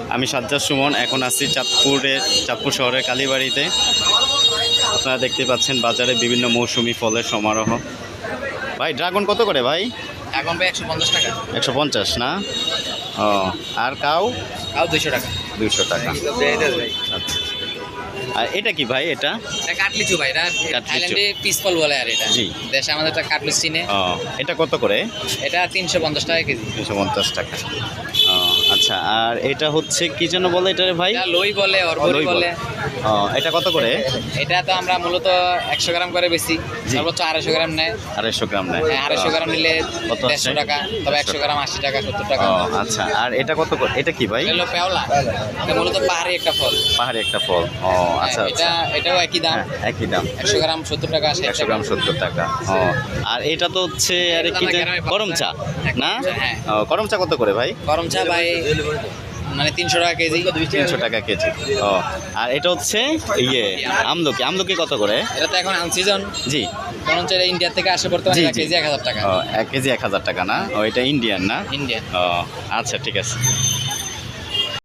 আমি সাজ্জাদ সুমন, এখন আছি চাঁদপুর শহরের কালীবাড়িতে। আপনারা দেখতে পাচ্ছেন বাজারে বিভিন্ন মৌসুমি ফলের সমারোহ। ভাই ড্রাগন কত করে ভাই? এখন ভাই 150 টাকা। 150 না? ও, আর কাউ? তাও 200 টাকা। 200 টাকা। আচ্ছা, আর এটা কি ভাই? এটা এটা কাটলিচু ভাই, এটা কাটলিচু। থাইল্যান্ডে পিসফল বলে। আর এটা জি। দেশে আমাদের একটা কাটলিচ চিনে। ও, এটা কত করে? এটা 350 টাকা কেজি। 350 টাকা। ও আচ্ছা, আর এটা হচ্ছে কি যেন বলে এটা রে ভাই? এটা লই বলে, অরবরি লই বলে। ও, এটা কত করে? এটা তো আমরা মূলত 100 গ্রাম করে বেশি, জি। সর্বোচ্চ 250 গ্রাম নেয়। 250 গ্রাম নেয়। হ্যাঁ, 250 গ্রাম নিলে কত 150 টাকা, তবে 100 গ্রাম 80 টাকা 70 টাকা। ও আচ্ছা, আর এটা কত করে? এটা কি ভাই? এটা হলো পেওলা, এটা মূলত পাহাড়ি একটা ফল। পাহাড়ি একটা ফল। ও আচ্ছা হ্যাঁ, আচ্ছা। এটাও একই দাম, হ্যাঁ, একই দাম। 100 গ্রাম 70 টাকা 60 100 গ্রাম 70 টাকা। ও, আর এটা তো হচ্ছে আরে কি এটা জানি- গ্রামে পাওয়া করম চা যায়। না? হ্যাঁ। ও, করম চা কত করে ভাই? গরম চা ভাই মানে 300 টাকা কেজি। 300 টাকা কেজি। ও, আর এটা হচ্ছে আমলকি কত করে? এটা তো এখন আনসিজন, জি গরম চা ইন্ডিয়া থেকে আসে বর্তমানে, জি, এক জি। কেজি 1000 টাকা। ও, 1 কেজি 1000 টাকা না? ও, এটা ইন্ডিয়ান না? ইন্ডিয়া। ও আচ্ছা, ঠিক আছে।